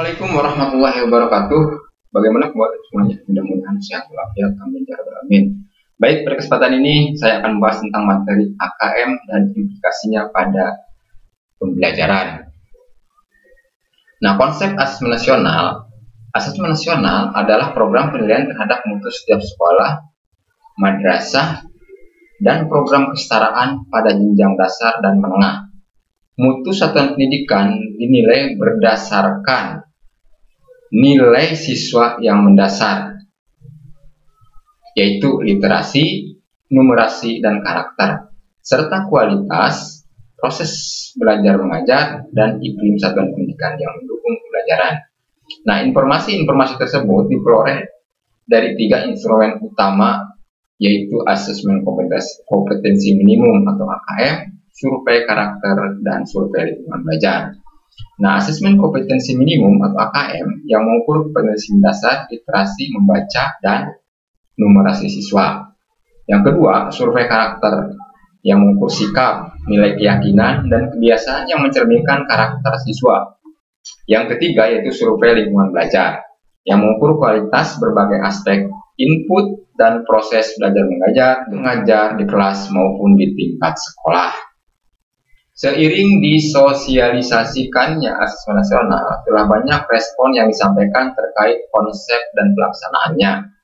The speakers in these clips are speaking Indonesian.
Assalamualaikum warahmatullahi wabarakatuh. Bagaimana kabar semuanya? Mudah-mudahan sehat walafiat. Amin ya rabbal alamin. Baik, pada kesempatan ini saya akan membahas tentang materi AKM dan implikasinya pada pembelajaran. Nah, konsep asesmen nasional adalah program penilaian terhadap mutu setiap sekolah, madrasah, dan program kesetaraan pada jenjang dasar dan menengah. Mutu satuan pendidikan dinilai berdasarkan nilai siswa yang mendasar, yaitu literasi, numerasi, dan karakter, serta kualitas, proses belajar mengajar, dan iklim satuan pendidikan yang mendukung pembelajaran. Nah, informasi-informasi tersebut diperoleh dari 3 instrumen utama, yaitu asesmen kompetensi minimum atau AKM, survei karakter, dan survei lingkungan belajar. Nah, asesmen kompetensi minimum atau AKM yang mengukur kompetensi dasar, literasi, membaca, dan numerasi siswa. Yang kedua, survei karakter yang mengukur sikap, nilai keyakinan, dan kebiasaan yang mencerminkan karakter siswa. Yang ketiga, yaitu survei lingkungan belajar yang mengukur kualitas berbagai aspek input dan proses belajar mengajar di kelas maupun di tingkat sekolah. Seiring disosialisasikannya asesmen nasional, telah banyak respon yang disampaikan terkait konsep dan pelaksanaannya.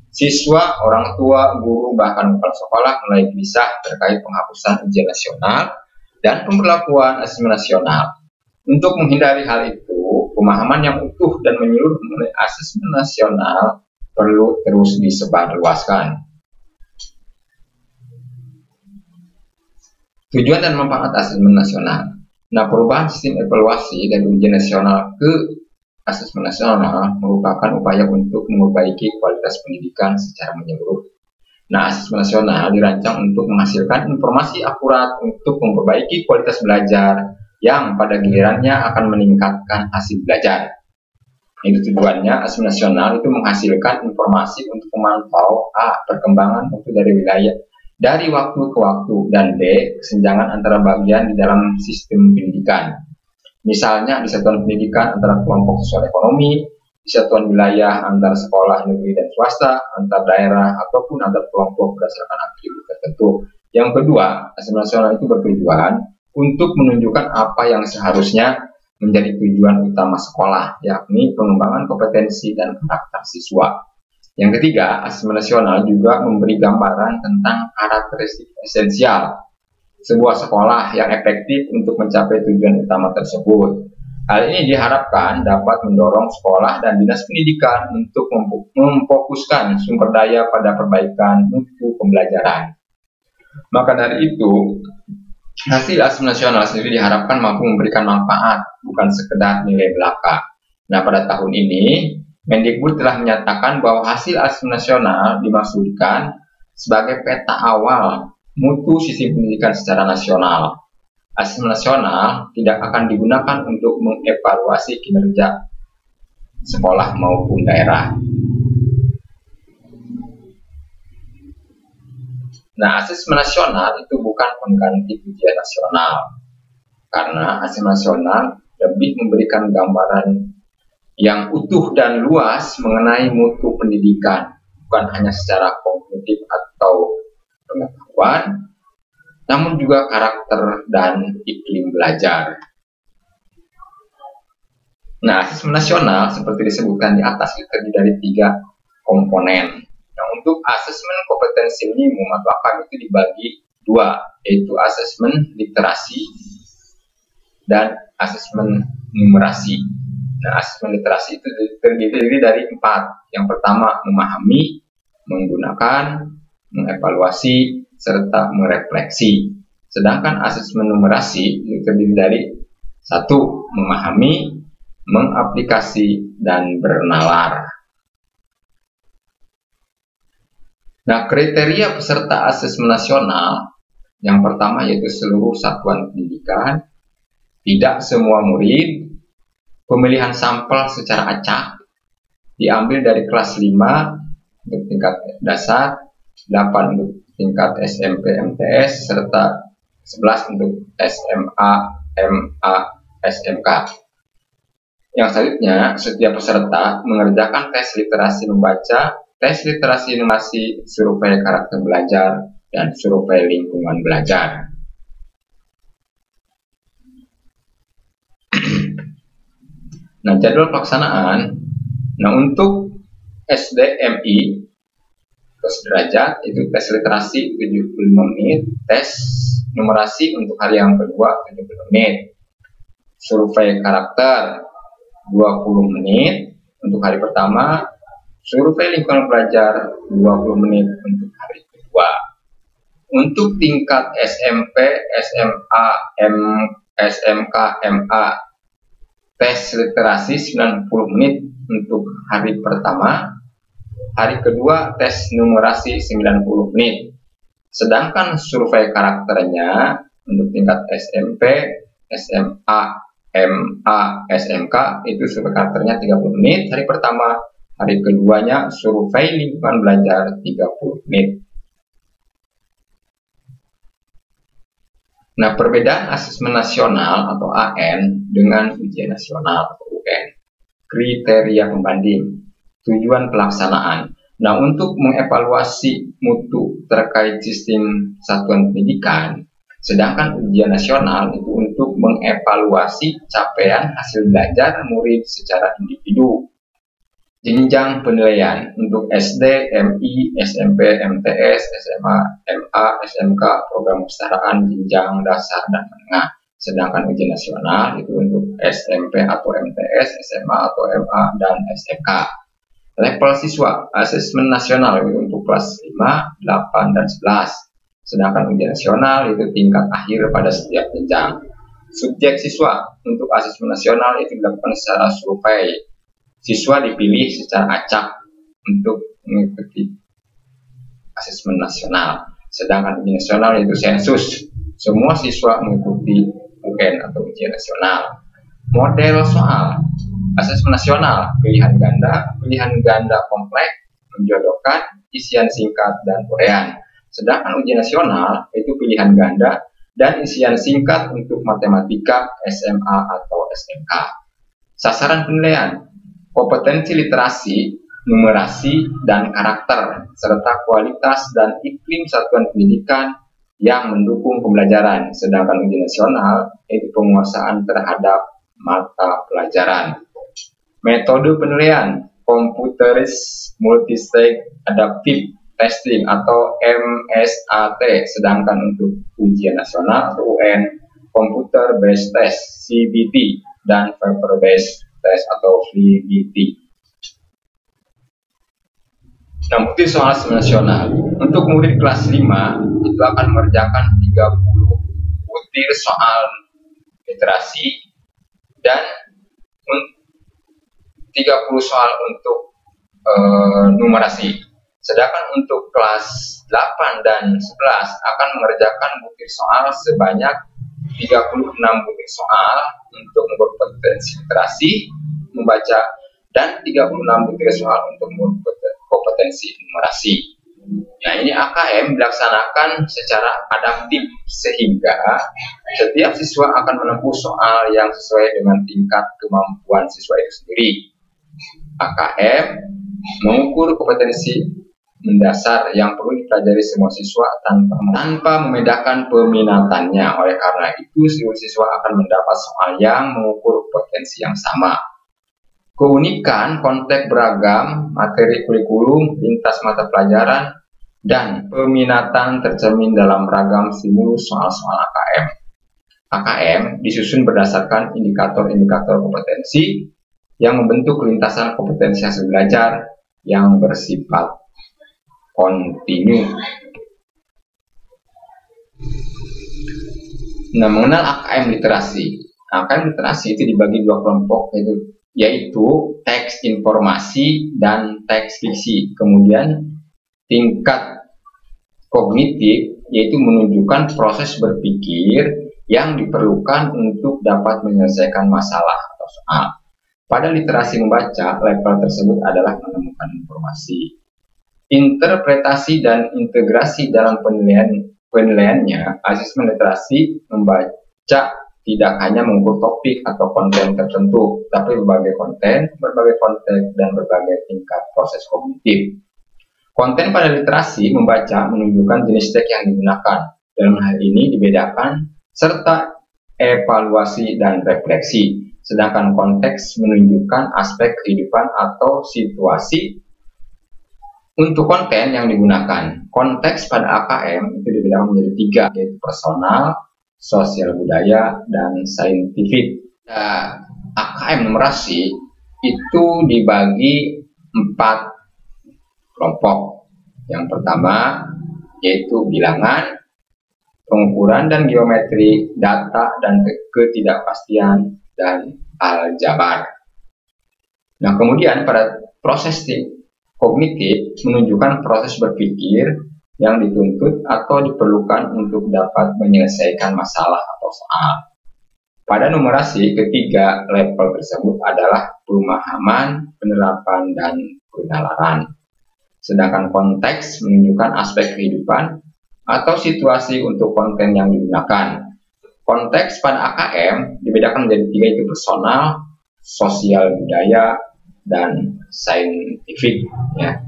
Siswa, orang tua, guru, bahkan kepala sekolah mulai gelisah terkait penghapusan ujian nasional dan pemberlakuan asesmen nasional. Untuk menghindari hal itu, pemahaman yang utuh dan menyeluruh mengenai asesmen nasional perlu terus disebarluaskan. Tujuan dan manfaat asesmen nasional. Nah, perubahan sistem evaluasi dari ujian nasional ke asesmen nasional merupakan upaya untuk memperbaiki kualitas pendidikan secara menyeluruh. Nah, asesmen nasional dirancang untuk menghasilkan informasi akurat untuk memperbaiki kualitas belajar yang pada gilirannya akan meningkatkan hasil belajar. Itu tujuannya. Asesmen nasional itu menghasilkan informasi untuk memantau A. Perkembangan mutu dari wilayah dari waktu ke waktu, dan B. Kesenjangan antara bagian di dalam sistem pendidikan. Misalnya di satuan pendidikan antara kelompok sosial ekonomi, di satuan wilayah antara sekolah negeri dan swasta, antar daerah, ataupun antar kelompok berdasarkan atribut tertentu. Yang kedua, asesmen nasional itu bertujuan untuk menunjukkan apa yang seharusnya menjadi tujuan utama sekolah, yakni pengembangan kompetensi dan karakter siswa. Yang ketiga, asesmen nasional juga memberi gambaran tentang karakteristik esensial sebuah sekolah yang efektif untuk mencapai tujuan utama tersebut. Hal ini diharapkan dapat mendorong sekolah dan dinas pendidikan untuk memfokuskan sumber daya pada perbaikan mutu pembelajaran. Maka dari itu, hasil asesmen nasional sendiri diharapkan mampu memberikan manfaat, bukan sekedar nilai belaka. Nah, pada tahun ini, Mendikbud telah menyatakan bahwa hasil asesmen nasional dimaksudkan sebagai peta awal mutu sistem pendidikan secara nasional. Asesmen nasional tidak akan digunakan untuk mengevaluasi kinerja sekolah maupun daerah. Nah, asesmen nasional itu bukan pengganti ujian nasional, karena asesmen nasional lebih memberikan gambaran yang utuh dan luas mengenai mutu pendidikan, bukan hanya secara kognitif atau pengetahuan, namun juga karakter dan iklim belajar. Nah, asesmen nasional seperti disebutkan di atas itu terdiri dari 3 komponen. Nah, untuk asesmen kompetensi minimum atau AKM itu dibagi 2, yaitu asesmen literasi dan asesmen numerasi. Nah, asesmen literasi itu terdiri dari 4. Yang pertama, memahami, menggunakan, mengevaluasi, serta merefleksi. Sedangkan asesmen numerasi itu terdiri dari 1. Memahami, mengaplikasi, dan bernalar. Nah, kriteria peserta asesmen nasional yang pertama yaitu seluruh satuan pendidikan, tidak semua murid, pemilihan sampel secara acak, diambil dari kelas 5 untuk tingkat dasar, 8 untuk tingkat SMP MTS, serta 11 untuk SMA, MA, SMK. Yang selanjutnya, setiap peserta mengerjakan tes literasi membaca, tes literasi numerasi, survei karakter belajar, dan survei lingkungan belajar. Nah, jadwal pelaksanaan. Nah, untuk SDMI sederajat itu tes literasi 75 menit, tes numerasi untuk hari yang kedua 70 menit, survei karakter 20 menit untuk hari pertama, survei lingkungan belajar 20 menit untuk hari kedua. Untuk tingkat SMP, SMA, SMK, MA, tes literasi 90 menit untuk hari pertama, hari kedua tes numerasi 90 menit. Sedangkan survei karakternya untuk tingkat SMP, SMA, MA, SMK itu survei karakternya 30 menit hari pertama, hari keduanya survei lingkungan belajar 30 menit. Nah, perbedaan asesmen nasional atau AN dengan ujian nasional atau UN. Kriteria pembanding, tujuan pelaksanaan. Nah, untuk mengevaluasi mutu terkait sistem satuan pendidikan, sedangkan ujian nasional itu untuk mengevaluasi capaian hasil belajar murid secara individu. Jenjang penilaian untuk SD, MI, SMP, MTS, SMA, MA, SMK, program kesetaraan jenjang dasar dan menengah. Sedangkan ujian nasional itu untuk SMP atau MTS, SMA atau MA, dan SMK. Level siswa, asesmen nasional itu untuk kelas 5, 8, dan 11. Sedangkan ujian nasional itu tingkat akhir pada setiap jenjang. Subjek siswa, untuk asesmen nasional itu dilakukan secara survei. Siswa dipilih secara acak untuk mengikuti asesmen nasional. Sedangkan ujian nasional itu sensus. Semua siswa mengikuti UN atau ujian nasional. Model soal asesmen nasional, pilihan ganda kompleks, menjodohkan, isian singkat, dan uraian. Sedangkan ujian nasional itu pilihan ganda dan isian singkat untuk matematika, SMA atau SMK. Sasaran penilaian, kompetensi literasi, numerasi, dan karakter, serta kualitas dan iklim satuan pendidikan yang mendukung pembelajaran. Sedangkan ujian nasional itu penguasaan terhadap mata pelajaran. Metode penilaian, Computerized Multistage Adaptive Testing atau MSAT. Sedangkan untuk ujian nasional atau UN, Computer Based Test CBT dan Paper Based Test atau VBT. Nah, bukti soal nasional. Untuk murid kelas 5 itu akan mengerjakan 30 butir soal literasi dan 30 soal untuk numerasi. Sedangkan untuk kelas 8 dan 11 akan mengerjakan butir soal sebanyak 36 butir soal untuk kompetensi literasi, membaca, dan 36 butir soal untuk kompetensi numerasi. Nah, ini AKM dilaksanakan secara adaptif sehingga setiap siswa akan menempuh soal yang sesuai dengan tingkat kemampuan siswa itu sendiri. AKM mengukur kompetensi mendasar yang perlu dipelajari semua siswa tanpa membedakan peminatannya. Oleh karena itu, seluruh siswa akan mendapat soal yang mengukur potensi yang sama. Keunikan, konteks beragam, materi kurikulum, lintas mata pelajaran, dan peminatan tercermin dalam ragam stimulus soal-soal AKM. AKM disusun berdasarkan indikator-indikator kompetensi yang membentuk lintasan kompetensi hasil belajar yang bersifat kontinu. Nah, mengenal AKM literasi. AKM literasi itu dibagi dua kelompok, yaitu teks informasi dan teks fiksi. Kemudian tingkat kognitif, yaitu menunjukkan proses berpikir yang diperlukan untuk dapat menyelesaikan masalah atau soal. Pada literasi membaca, level tersebut adalah menemukan informasi. Interpretasi dan integrasi dalam penilaiannya, asesmen literasi membaca tidak hanya mengukur topik atau konten tertentu, tapi berbagai konten, dan berbagai tingkat proses kognitif. Konten pada literasi membaca menunjukkan jenis teks yang digunakan. Dalam hal ini dibedakan serta evaluasi dan refleksi. Sedangkan konteks menunjukkan aspek kehidupan atau situasi untuk konten yang digunakan. Konteks pada AKM itu dibedakan menjadi 3, yaitu personal, sosial budaya, dan saintifik. AKM numerasi itu dibagi 4 kelompok. Yang pertama yaitu bilangan, pengukuran dan geometri, data dan ketidakpastian, dan aljabar. Nah, kemudian pada proses kognitif menunjukkan proses berpikir yang dituntut atau diperlukan untuk dapat menyelesaikan masalah atau soal. Pada numerasi, ketiga level tersebut adalah pemahaman, penerapan, dan penalaran. Sedangkan konteks menunjukkan aspek kehidupan atau situasi untuk konten yang digunakan. Konteks pada AKM dibedakan menjadi 3, yaitu personal, sosial budaya, dan saintifik. Ya.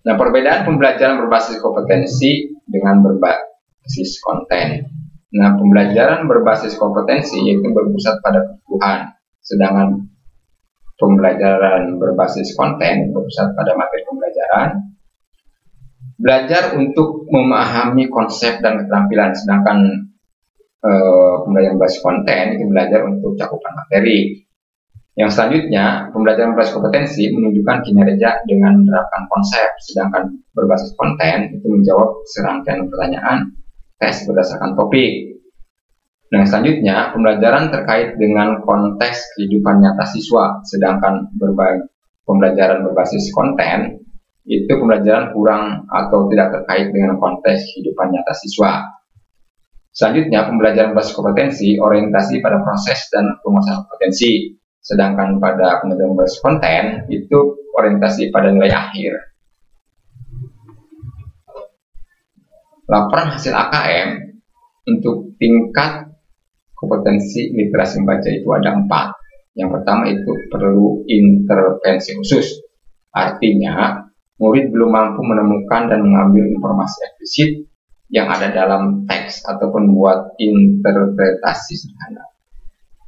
Nah, perbedaan pembelajaran berbasis kompetensi dengan berbasis konten. Nah, pembelajaran berbasis kompetensi yaitu berpusat pada kebutuhan, sedangkan pembelajaran berbasis konten berpusat pada materi pembelajaran, belajar untuk memahami konsep dan keterampilan, sedangkan pembelajaran berbasis konten itu belajar untuk cakupan materi. Yang selanjutnya, pembelajaran berbasis kompetensi menunjukkan kinerja dengan menerapkan konsep, sedangkan berbasis konten itu menjawab serangkaian pertanyaan tes berdasarkan topik. Nah, selanjutnya, pembelajaran terkait dengan konteks kehidupan nyata siswa, sedangkan pembelajaran berbasis konten itu pembelajaran kurang atau tidak terkait dengan konteks kehidupan nyata siswa. Selanjutnya, pembelajaran berbasis kompetensi orientasi pada proses dan penguasaan kompetensi, sedangkan pada pembelajaran berbasis konten itu orientasi pada nilai akhir. Laporan hasil AKM untuk tingkat kompetensi literasi membaca itu ada 4. Yang pertama itu perlu intervensi khusus. Artinya, murid belum mampu menemukan dan mengambil informasi eksplisit yang ada dalam teks ataupun membuat interpretasi sederhana.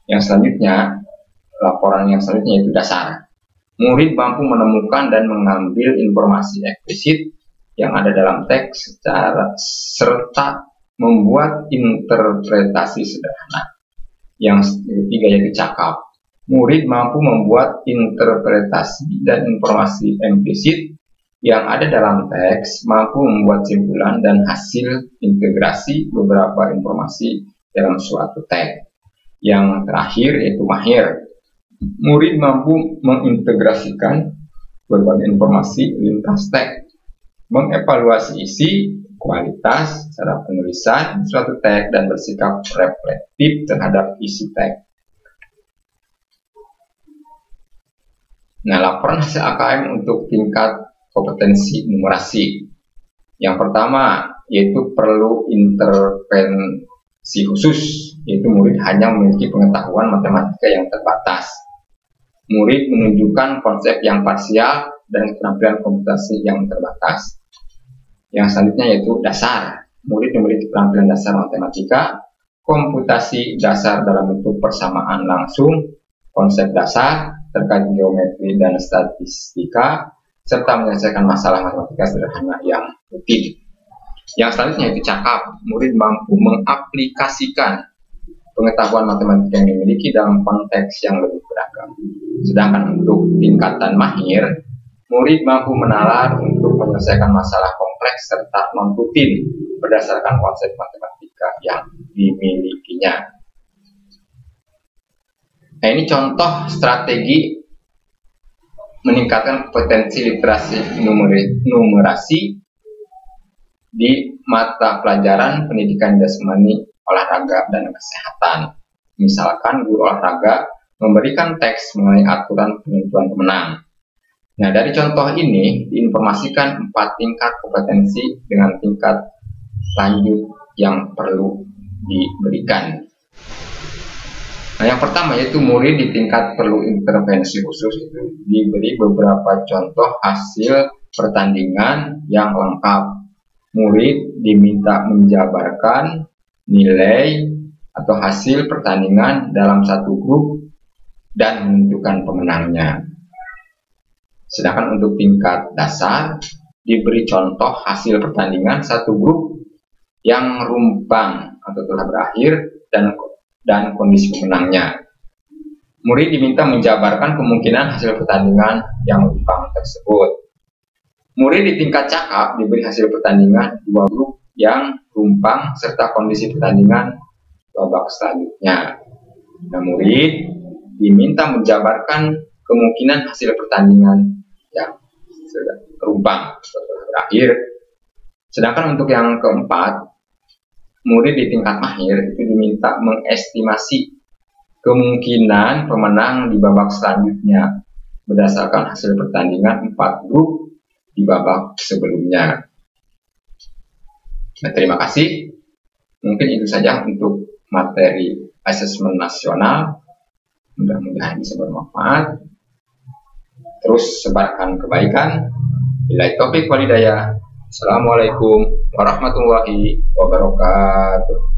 Yang selanjutnya, laporan yang selanjutnya itu dasar. Murid mampu menemukan dan mengambil informasi eksplisit yang ada dalam teks serta membuat interpretasi sederhana. Yang ketiga yaitu cakap. Murid mampu membuat interpretasi dan informasi implisit yang ada dalam teks, mampu membuat simpulan dan hasil integrasi beberapa informasi dalam suatu teks. Yang terakhir yaitu mahir. Murid mampu mengintegrasikan berbagai informasi lintas teks, mengevaluasi isi, kualitas, cara penulisan suatu teks, dan bersikap reflektif terhadap isi teks. Nah, laporan hasil AKM untuk tingkat kompetensi numerasi. Yang pertama yaitu perlu intervensi khusus, yaitu murid hanya memiliki pengetahuan matematika yang terbatas. Murid menunjukkan konsep yang parsial dan keterampilan komputasi yang terbatas. Yang selanjutnya yaitu dasar. Murid memiliki keterampilan dasar matematika, komputasi dasar dalam bentuk persamaan langsung, konsep dasar terkait geometri dan statistika, serta menyelesaikan masalah matematika sederhana yang rutin. Yang selanjutnya yaitu cakap. Murid mampu mengaplikasikan pengetahuan matematika yang dimiliki dalam konteks yang lebih beragam. Sedangkan untuk tingkatan mahir, murid mampu menalar untuk menyelesaikan masalah kompleks serta non-rutin berdasarkan konsep matematika yang dimilikinya. Nah, ini contoh strategi meningkatkan kompetensi literasi numerasi di mata pelajaran pendidikan jasmani, olahraga, dan kesehatan. Misalkan guru olahraga memberikan teks mengenai aturan penentuan pemenang. Nah, dari contoh ini diinformasikan 4 tingkat kompetensi dengan tingkat lanjut yang perlu diberikan. Nah, yang pertama yaitu murid di tingkat perlu intervensi khusus, itu diberi beberapa contoh hasil pertandingan yang lengkap. Murid diminta menjabarkan nilai atau hasil pertandingan dalam satu grup dan menentukan pemenangnya. Sedangkan untuk tingkat dasar diberi contoh hasil pertandingan satu grup yang rumpang atau telah berakhir dan kondisi pemenangnya. Murid diminta menjabarkan kemungkinan hasil pertandingan yang rumpang tersebut. Murid di tingkat cakap diberi hasil pertandingan dua grup yang rumpang serta kondisi pertandingan babak selanjutnya. Nah, murid diminta menjabarkan kemungkinan hasil pertandingan yang rumpang setelah berakhir. Sedangkan untuk yang keempat, murid di tingkat mahir itu diminta mengestimasi kemungkinan pemenang di babak selanjutnya berdasarkan hasil pertandingan 4 grup di babak sebelumnya. Nah, terima kasih. Mungkin itu saja untuk materi asesmen nasional. Mudah-mudahan bisa bermanfaat. Terus sebarkan kebaikan. Billahi taufiq wal hidayah. Assalamualaikum warahmatullahi wabarakatuh.